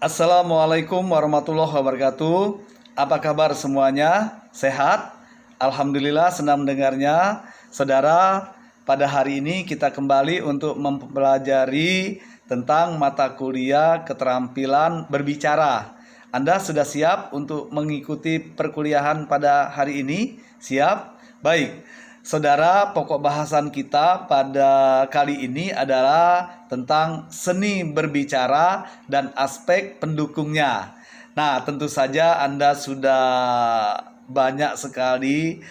Assalamualaikum warahmatullahi wabarakatuh. Apa kabar semuanya? Sehat? Alhamdulillah, senang mendengarnya. Saudara, pada hari ini kita kembali untuk mempelajari tentang mata kuliah keterampilan berbicara. Anda sudah siap untuk mengikuti perkuliahan pada hari ini? Siap? Baik. Saudara, pokok bahasan kita pada kali ini adalah tentang seni berbicara dan aspek pendukungnya. Nah, tentu saja Anda sudah banyak sekali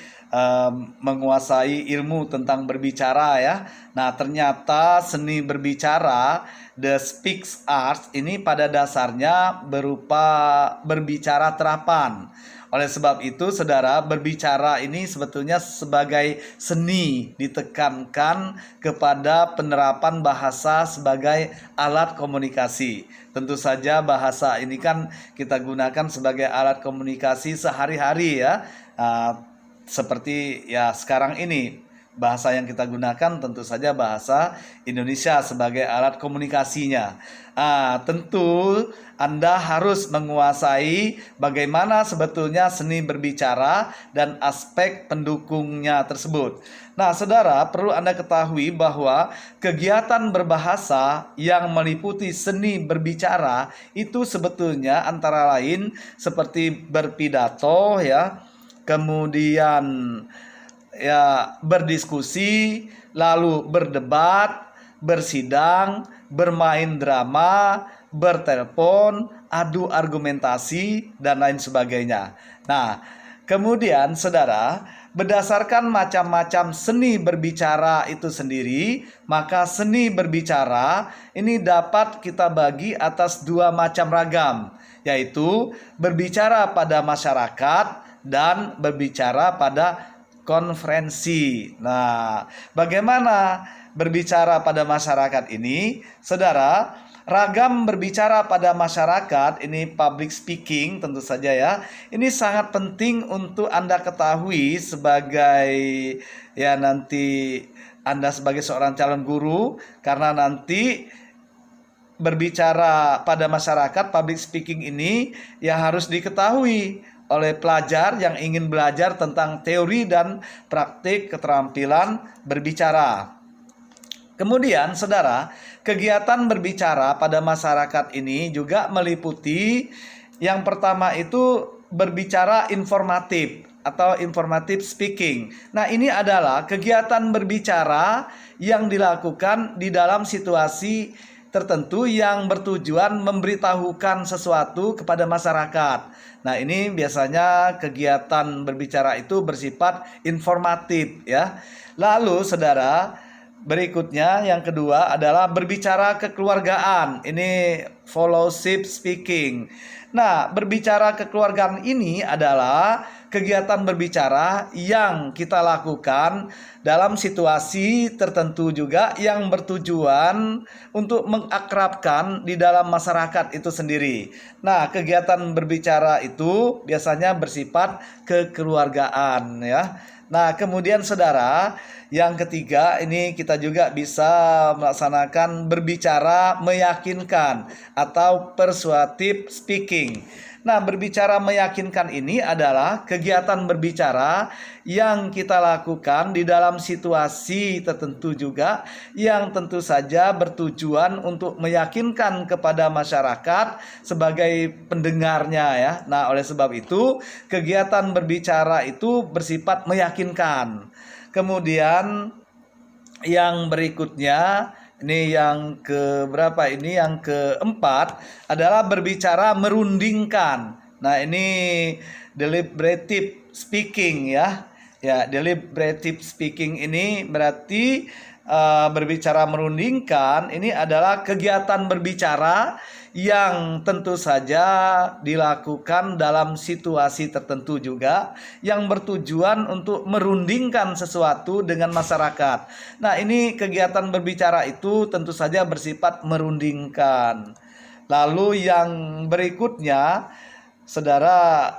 menguasai ilmu tentang berbicara ya. Nah, ternyata seni berbicara, the speaks arts ini pada dasarnya berupa berbicara terapan. Oleh sebab itu, saudara, berbicara ini sebetulnya sebagai seni ditekankan kepada penerapan bahasa sebagai alat komunikasi. Tentu saja bahasa ini kan kita gunakan sebagai alat komunikasi sehari-hari ya. Seperti ya sekarang ini. Bahasa yang kita gunakan tentu saja bahasa Indonesia sebagai alat komunikasinya. Tentu Anda harus menguasai bagaimana sebetulnya seni berbicara dan aspek pendukungnya tersebut. Nah, saudara, perlu Anda ketahui bahwa kegiatan berbahasa yang meliputi seni berbicara itu sebetulnya antara lain seperti berpidato ya, kemudian ya berdiskusi, lalu berdebat, bersidang, bermain drama, bertelepon, adu argumentasi, dan lain sebagainya. Nah, kemudian saudara, berdasarkan macam-macam seni berbicara itu sendiri, maka seni berbicara ini dapat kita bagi atas dua macam ragam, yaitu berbicara pada masyarakat dan berbicara pada konferensi. Nah, bagaimana berbicara pada masyarakat ini? Saudara, ragam berbicara pada masyarakat ini public speaking tentu saja ya. Ini sangat penting untuk Anda ketahui sebagai ya nanti Anda sebagai seorang calon guru, karena nanti berbicara pada masyarakat public speaking ini ya harus diketahui oleh pelajar yang ingin belajar tentang teori dan praktik keterampilan berbicara. Kemudian, saudara, kegiatan berbicara pada masyarakat ini juga meliputi yang pertama itu berbicara informatif atau informative speaking. Nah, ini adalah kegiatan berbicara yang dilakukan di dalam situasi tertentu yang bertujuan memberitahukan sesuatu kepada masyarakat. Nah, ini biasanya kegiatan berbicara itu bersifat informatif ya. Lalu saudara, berikutnya yang kedua adalah berbicara kekeluargaan. Ini fellowship speaking. Nah, berbicara kekeluargaan ini adalah kegiatan berbicara yang kita lakukan dalam situasi tertentu juga yang bertujuan untuk mengakrabkan di dalam masyarakat itu sendiri. Nah, kegiatan berbicara itu biasanya bersifat kekeluargaan ya. Nah, kemudian saudara, yang ketiga ini kita juga bisa melaksanakan berbicara meyakinkan atau persuasive speaking. Nah, berbicara meyakinkan ini adalah kegiatan berbicara yang kita lakukan di dalam situasi tertentu juga yang tentu saja bertujuan untuk meyakinkan kepada masyarakat sebagai pendengarnya ya. Nah, oleh sebab itu kegiatan berbicara itu bersifat meyakinkan. Kemudian yang berikutnya ini yang keberapa ini yang keempat adalah berbicara merundingkan. Nah, ini deliberative speaking ya. Ya, deliberative speaking ini berarti berbicara merundingkan ini adalah kegiatan berbicara yang tentu saja dilakukan dalam situasi tertentu juga yang bertujuan untuk merundingkan sesuatu dengan masyarakat. Nah, ini kegiatan berbicara itu tentu saja bersifat merundingkan. Lalu yang berikutnya, saudara,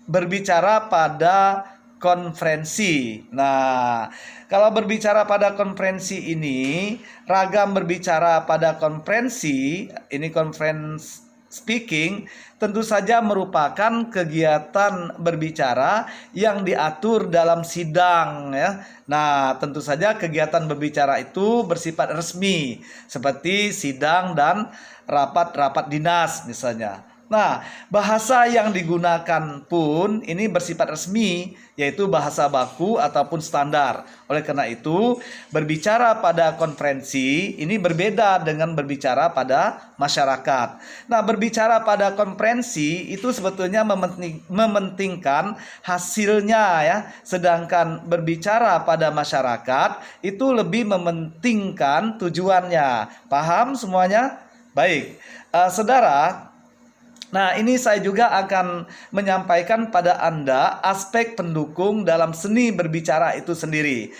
berbicara pada konferensi. Nah, kalau berbicara pada konferensi ini, ragam berbicara pada konferensi, ini conference speaking, tentu saja merupakan kegiatan berbicara yang diatur dalam sidang ya. Nah, tentu saja kegiatan berbicara itu bersifat resmi seperti sidang dan rapat-rapat dinas misalnya. Nah, bahasa yang digunakan pun ini bersifat resmi, yaitu bahasa baku ataupun standar. Oleh karena itu, berbicara pada konferensi ini berbeda dengan berbicara pada masyarakat. Nah, berbicara pada konferensi itu sebetulnya mementingkan hasilnya ya, sedangkan berbicara pada masyarakat itu lebih mementingkan tujuannya. Paham semuanya? Baik, saudara. Nah, ini saya juga akan menyampaikan pada Anda aspek pendukung dalam seni berbicara itu sendiri.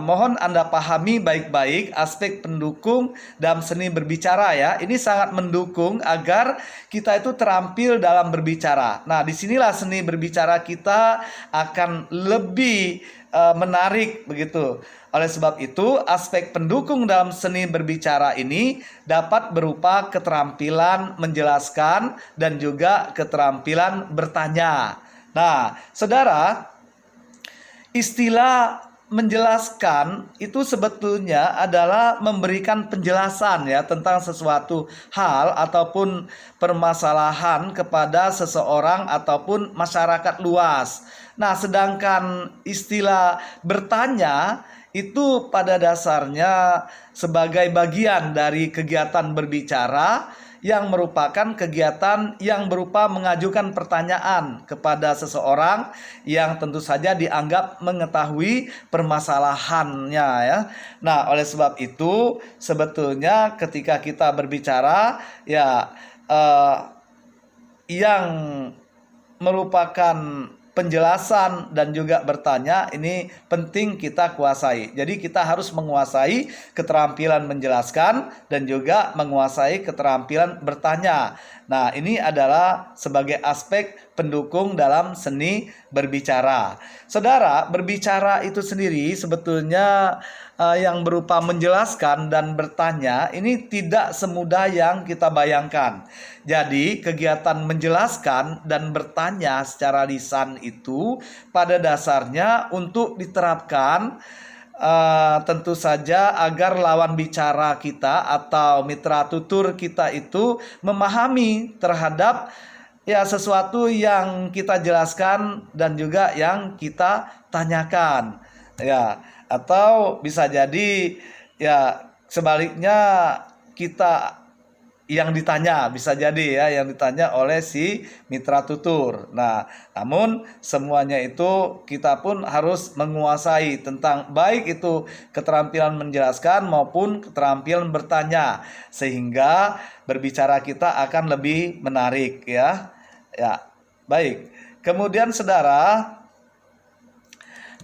Mohon Anda pahami baik-baik aspek pendukung dalam seni berbicara ya. Ini sangat mendukung agar kita itu terampil dalam berbicara. Nah, disinilah seni berbicara kita akan lebih menarik begitu. Oleh sebab itu, aspek pendukung dalam seni berbicara ini dapat berupa keterampilan menjelaskan dan juga keterampilan bertanya. Nah, saudara, istilah menjelaskan itu sebetulnya adalah memberikan penjelasan ya tentang sesuatu hal ataupun permasalahan kepada seseorang ataupun masyarakat luas. Nah, sedangkan istilah bertanya itu pada dasarnya sebagai bagian dari kegiatan berbicara yang merupakan kegiatan yang berupa mengajukan pertanyaan kepada seseorang yang tentu saja dianggap mengetahui permasalahannya ya. Nah, oleh sebab itu sebetulnya ketika kita berbicara ya yang merupakan penjelasan dan juga bertanya ini penting kita kuasai. Jadi kita harus menguasai keterampilan menjelaskan dan juga menguasai keterampilan bertanya. Nah, ini adalah sebagai aspek pendukung dalam seni berbicara. Saudara, berbicara itu sendiri sebetulnya yang berupa menjelaskan dan bertanya ini tidak semudah yang kita bayangkan. Jadi kegiatan menjelaskan dan bertanya secara lisan itu pada dasarnya untuk diterapkan tentu saja agar lawan bicara kita atau mitra tutur kita itu memahami terhadap ya sesuatu yang kita jelaskan dan juga yang kita tanyakan ya. Atau bisa jadi ya sebaliknya kita yang ditanya, bisa jadi ya yang ditanya oleh si mitra tutur. Nah, namun semuanya itu kita pun harus menguasai tentang baik itu keterampilan menjelaskan maupun keterampilan bertanya sehingga berbicara kita akan lebih menarik ya. Ya, baik. Kemudian saudara,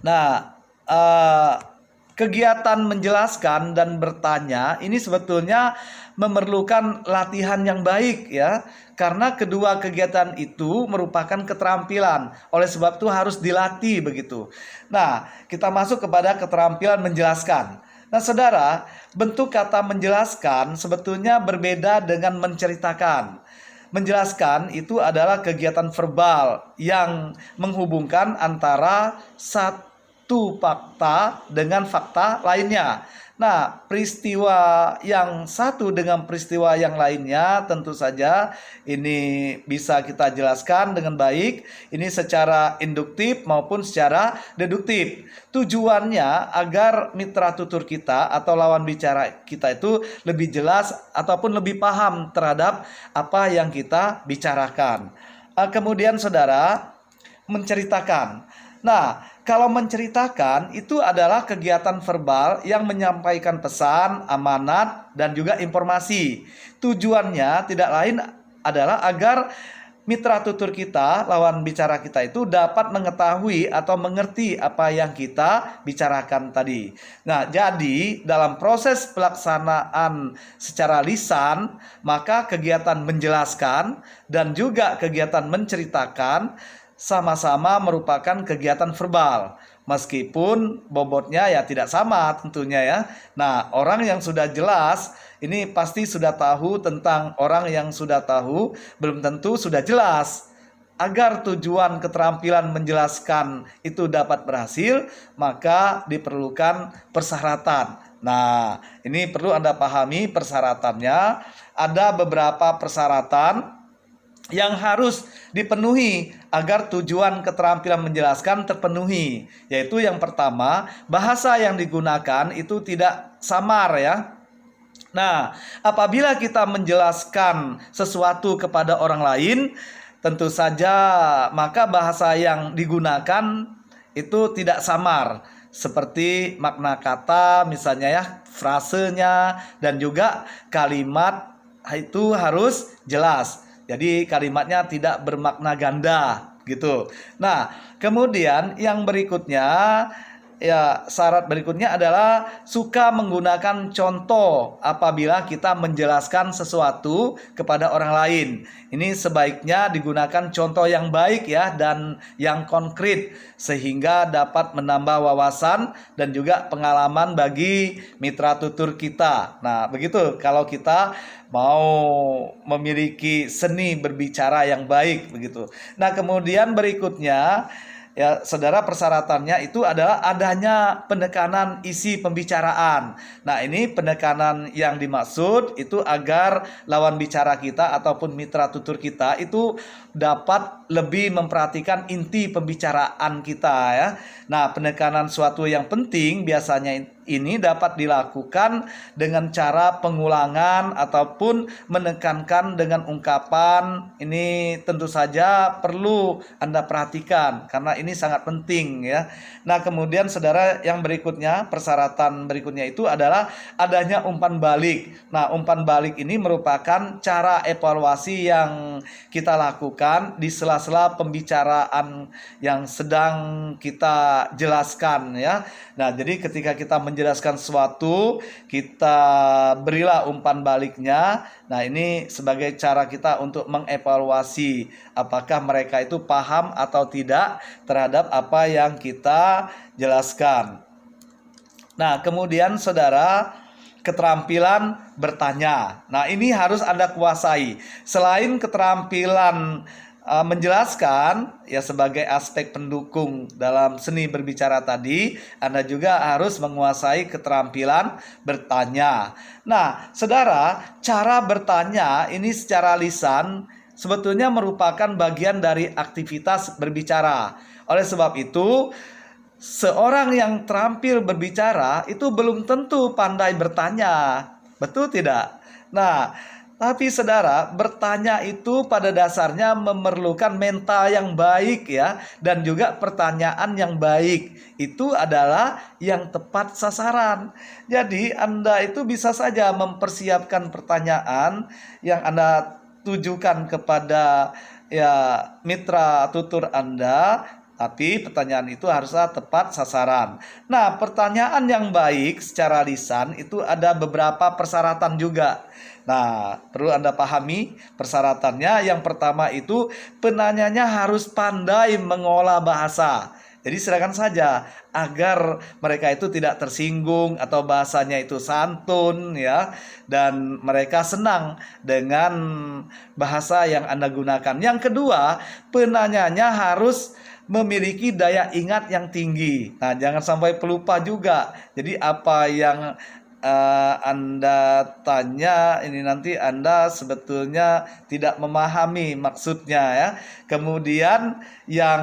nah kegiatan menjelaskan dan bertanya ini sebetulnya memerlukan latihan yang baik ya, karena kedua kegiatan itu merupakan keterampilan. Oleh sebab itu harus dilatih begitu. Nah, kita masuk kepada keterampilan menjelaskan. Nah, saudara, bentuk kata menjelaskan sebetulnya berbeda dengan menceritakan. Menjelaskan itu adalah kegiatan verbal yang menghubungkan antara satu fakta dengan fakta lainnya. Nah, peristiwa yang satu dengan peristiwa yang lainnya tentu saja ini bisa kita jelaskan dengan baik. Ini secara induktif maupun secara deduktif. Tujuannya agar mitra tutur kita atau lawan bicara kita itu lebih jelas ataupun lebih paham terhadap apa yang kita bicarakan. Kemudian saudara, menceritakan. Nah, kalau menceritakan itu adalah kegiatan verbal yang menyampaikan pesan, amanat, dan juga informasi. Tujuannya tidak lain adalah agar mitra tutur kita, lawan bicara kita itu dapat mengetahui atau mengerti apa yang kita bicarakan tadi. Nah, jadi dalam proses pelaksanaan secara lisan, maka kegiatan menjelaskan dan juga kegiatan menceritakan sama-sama merupakan kegiatan verbal. Meskipun bobotnya ya tidak sama tentunya ya. Nah, orang yang sudah jelas ini pasti sudah tahu tentang orang yang sudah tahu belum tentu sudah jelas. Agar tujuan keterampilan menjelaskan itu dapat berhasil, maka diperlukan persyaratan. Nah, ini perlu Anda pahami persyaratannya. Ada beberapa persyaratan yang harus dipenuhi agar tujuan keterampilan menjelaskan terpenuhi. Yaitu yang pertama, bahasa yang digunakan itu tidak samar ya. Nah, apabila kita menjelaskan sesuatu kepada orang lain, tentu saja maka bahasa yang digunakan itu tidak samar. Seperti makna kata misalnya ya, frasenya dan juga kalimat itu harus jelas. Jadi kalimatnya tidak bermakna ganda gitu. Nah, kemudian yang berikutnya ya, syarat berikutnya adalah suka menggunakan contoh apabila kita menjelaskan sesuatu kepada orang lain. Ini sebaiknya digunakan contoh yang baik ya dan yang konkret sehingga dapat menambah wawasan dan juga pengalaman bagi mitra tutur kita. Nah, begitu kalau kita mau memiliki seni berbicara yang baik begitu. Nah, kemudian berikutnya ya, saudara, persyaratannya itu adalah adanya penekanan isi pembicaraan. Nah, ini penekanan yang dimaksud itu agar lawan bicara kita ataupun mitra tutur kita itu dapat lebih memperhatikan inti pembicaraan kita ya. Nah, penekanan suatu yang penting biasanya ini dapat dilakukan dengan cara pengulangan ataupun menekankan dengan ungkapan. Ini tentu saja perlu Anda perhatikan karena ini sangat penting ya. Nah, kemudian saudara, yang berikutnya, persyaratan berikutnya itu adalah adanya umpan balik. Nah, umpan balik ini merupakan cara evaluasi yang kita lakukan di sela-sela pembicaraan yang sedang kita jelaskan ya. Nah, jadi ketika kita menjelaskan sesuatu, kita berilah umpan baliknya. Nah, ini sebagai cara kita untuk mengevaluasi apakah mereka itu paham atau tidak terhadap apa yang kita jelaskan. Nah, kemudian saudara, keterampilan bertanya. Nah, ini harus Anda kuasai. Selain keterampilan menjelaskan ya sebagai aspek pendukung dalam seni berbicara tadi, Anda juga harus menguasai keterampilan bertanya. Nah, saudara, cara bertanya ini secara lisan sebetulnya merupakan bagian dari aktivitas berbicara. Oleh sebab itu, seorang yang terampil berbicara itu belum tentu pandai bertanya. Betul tidak? Nah, tapi saudara, bertanya itu pada dasarnya memerlukan mental yang baik ya, dan juga pertanyaan yang baik. Itu adalah yang tepat sasaran. Jadi Anda itu bisa saja mempersiapkan pertanyaan yang Anda tujukan kepada ya mitra tutur Anda, tapi pertanyaan itu harusnya tepat sasaran. Nah, pertanyaan yang baik secara lisan itu ada beberapa persyaratan juga. Nah, perlu Anda pahami persyaratannya. Yang pertama itu penanyanya harus pandai mengolah bahasa. Jadi silakan saja agar mereka itu tidak tersinggung atau bahasanya itu santun ya, dan mereka senang dengan bahasa yang Anda gunakan. Yang kedua, penanyanya harus memiliki daya ingat yang tinggi. Nah, jangan sampai pelupa juga. Jadi apa yang Anda tanya ini nanti Anda sebetulnya tidak memahami maksudnya ya. Kemudian yang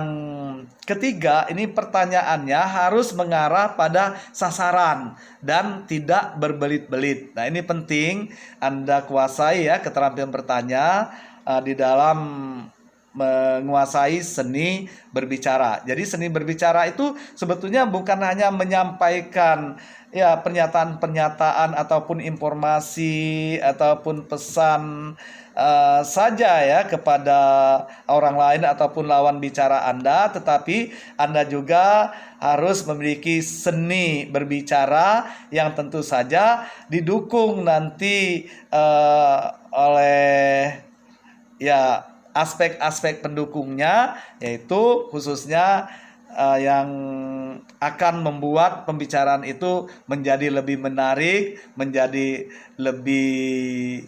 ketiga, ini pertanyaannya harus mengarah pada sasaran dan tidak berbelit-belit. Nah, ini penting Anda kuasai ya keterampilan bertanya di dalam menguasai seni berbicara. Jadi seni berbicara itu sebetulnya bukan hanya menyampaikan ya pernyataan-pernyataan ataupun informasi ataupun pesan saja ya kepada orang lain ataupun lawan bicara Anda, tetapi Anda juga harus memiliki seni berbicara yang tentu saja didukung nanti oleh ya aspek-aspek pendukungnya, yaitu khususnya yang akan membuat pembicaraan itu menjadi lebih menarik, menjadi lebih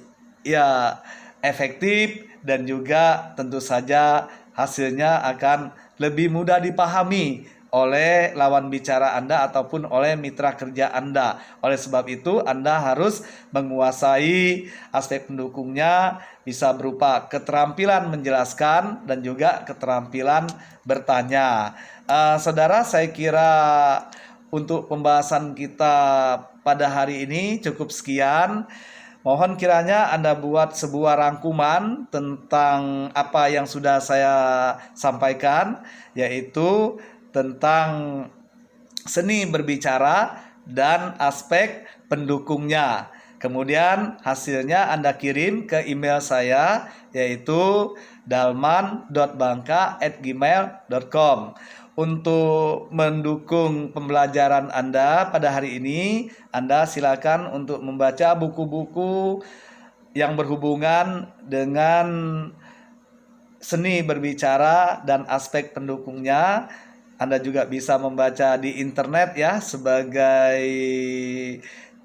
efektif, dan juga tentu saja hasilnya akan lebih mudah dipahami oleh lawan bicara Anda ataupun oleh mitra kerja Anda. Oleh sebab itu, Anda harus menguasai aspek pendukungnya, bisa berupa keterampilan menjelaskan dan juga keterampilan bertanya. Saudara, saya kira untuk pembahasan kita pada hari ini cukup sekian. Mohon kiranya Anda buat sebuah rangkuman tentang apa yang sudah saya sampaikan, yaitu tentang seni berbicara dan aspek pendukungnya. Kemudian hasilnya Anda kirim ke email saya, yaitu dalman.bangka@gmail.com. Untuk mendukung pembelajaran Anda pada hari ini, Anda silakan untuk membaca buku-buku yang berhubungan dengan seni berbicara dan aspek pendukungnya. Anda juga bisa membaca di internet ya, sebagai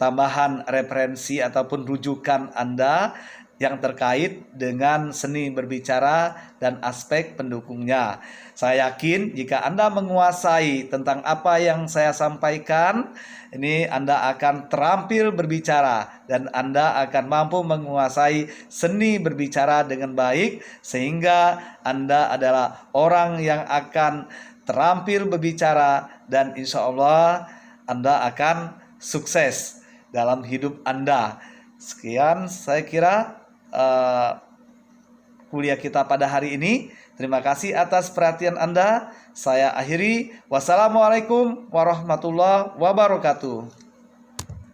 tambahan referensi ataupun rujukan Anda yang terkait dengan seni berbicara dan aspek pendukungnya. Saya yakin jika Anda menguasai tentang apa yang saya sampaikan, ini Anda akan terampil berbicara dan Anda akan mampu menguasai seni berbicara dengan baik, sehingga Anda adalah orang yang akan terampil berbicara dan insya Allah Anda akan sukses dalam hidup Anda. Sekian saya kira kuliah kita pada hari ini. Terima kasih atas perhatian Anda. Saya akhiri. Wassalamualaikum warahmatullahi wabarakatuh.